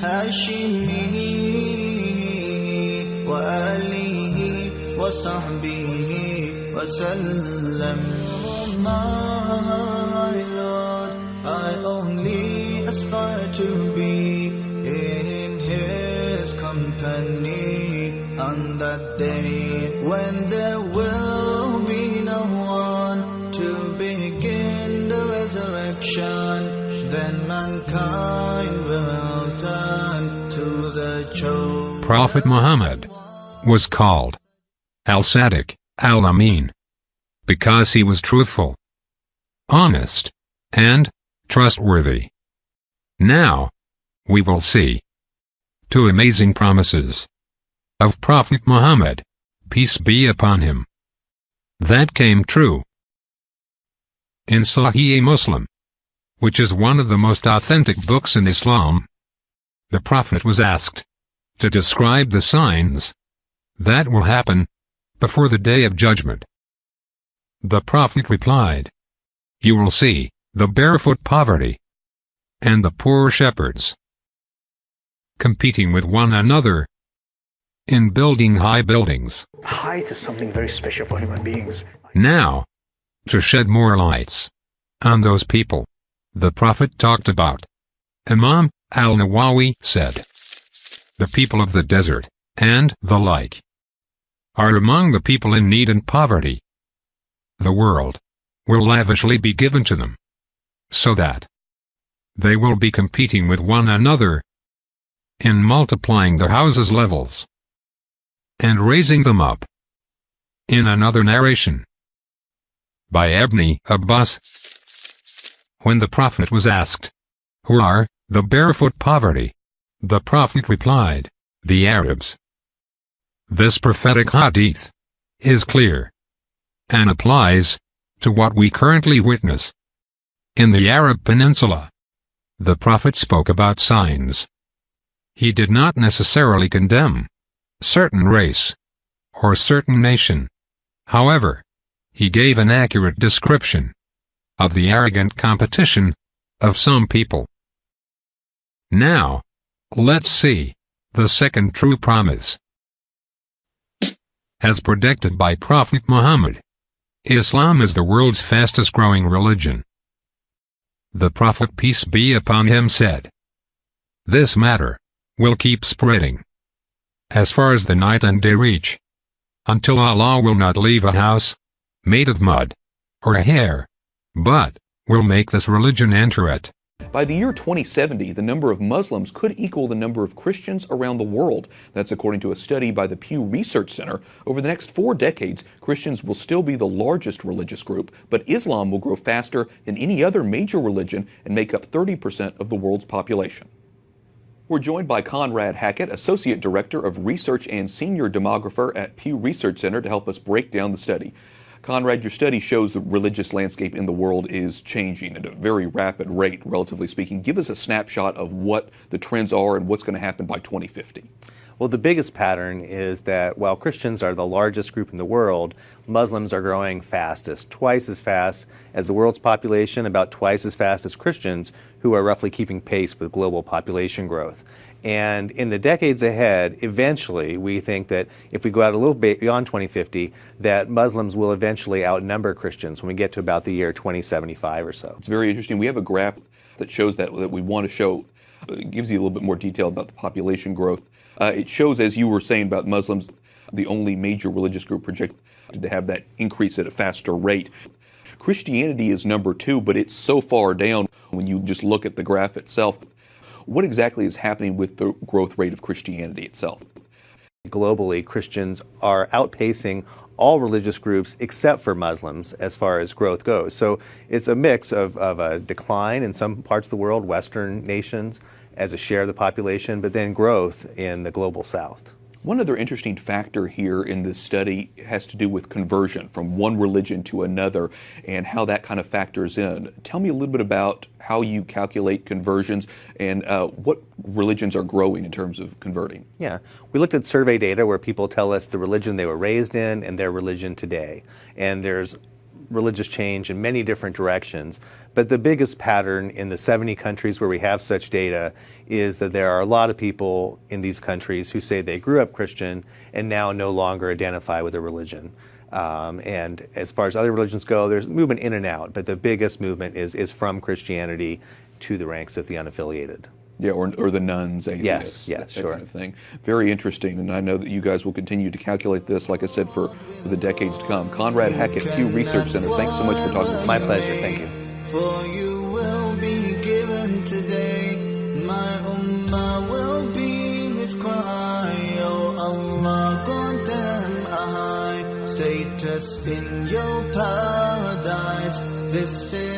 هاشمه وآله وصحبه وسلم. My Lord, I only aspire to be in His company on that day when there will be no one to begin the resurrection. Then mankind will turn to the chosen. Prophet Muhammad was called Al-Sadiq, Al-Amin, because he was truthful, honest, and trustworthy. Now, we will see two amazing promises of Prophet Muhammad, peace be upon him, that came true. In Sahih Muslim, which is one of the most authentic books in Islam, the Prophet was asked to describe the signs that will happen before the day of judgment. The Prophet replied, "You will see the barefoot poverty and the poor shepherds competing with one another in building high buildings." Height is something very special for human beings. Now, to shed more lights on those people the Prophet talked about, Imam al-Nawawi said, "The people of the desert and the like are among the people in need and poverty. The world will lavishly be given to them, so that they will be competing with one another in multiplying the houses' levels and raising them up." In another narration by Ibn Abbas, when the Prophet was asked, "Who are the barefoot poverty?" the Prophet replied, "The Arabs." This prophetic hadith is clear and applies to what we currently witness in the Arab Peninsula. The Prophet spoke about signs. He did not necessarily condemn certain race or certain nation. However, he gave an accurate description of the arrogant competition of some people. Now, let's see the second true promise. As predicted by Prophet Muhammad, Islam is the world's fastest growing religion. The Prophet, peace be upon him, said, "This matter will keep spreading as far as the night and day reach, until Allah will not leave a house made of mud or a hair, but will make this religion enter it." By the year 2070, the number of Muslims could equal the number of Christians around the world. That's according to a study by the Pew Research Center. Over the next 4 decades, Christians will still be the largest religious group, but Islam will grow faster than any other major religion and make up 30% of the world's population. We're joined by Conrad Hackett, Associate Director of Research and Senior Demographer at Pew Research Center, to help us break down the study. Conrad, your study shows the religious landscape in the world is changing at a very rapid rate, relatively speaking. Give us a snapshot of what the trends are and what's going to happen by 2050. Well, the biggest pattern is that while Christians are the largest group in the world, Muslims are growing fastest, twice as fast as the world's population, about twice as fast as Christians, who are roughly keeping pace with global population growth. And in the decades ahead, eventually, we think that if we go out a little bit beyond 2050, that Muslims will eventually outnumber Christians when we get to about the year 2075 or so. It's very interesting. We have a graph that shows that we want to show. It gives you a little bit more detail about the population growth. It shows, as you were saying about Muslims, the only major religious group projected to have that increase at a faster rate. Christianity is number 2, but it's so far down when you just look at the graph itself. What exactly is happening with the growth rate of Christianity itself? Globally, Christians are outpacing all religious groups except for Muslims as far as growth goes. So it's a mix of a decline in some parts of the world, Western nations, as a share of the population, but then growth in the global South. One other interesting factor here in this study has to do with conversion from one religion to another and how that kind of factors in. Tell me a little bit about how you calculate conversions and what religions are growing in terms of converting. Yeah, we looked at survey data where people tell us the religion they were raised in and their religion today. And there's religious change in many different directions. But the biggest pattern in the 70 countries where we have such data is that there are a lot of people in these countries who say they grew up Christian and now no longer identify with a religion. And as far as other religions go, there's movement in and out, but the biggest movement is from Christianity to the ranks of the unaffiliated. Yeah, or the nuns, atheists, yes, that sure. kind of thing. Very interesting, and I know that you guys will continue to calculate this, like I said, for the decades to come. Conrad Hackett, Pew Research Center, thanks so much for talking with us. My pleasure, thank you. For you will be given today, my ummah will be his cry. Oh Allah, grant them a high status in your paradise. This is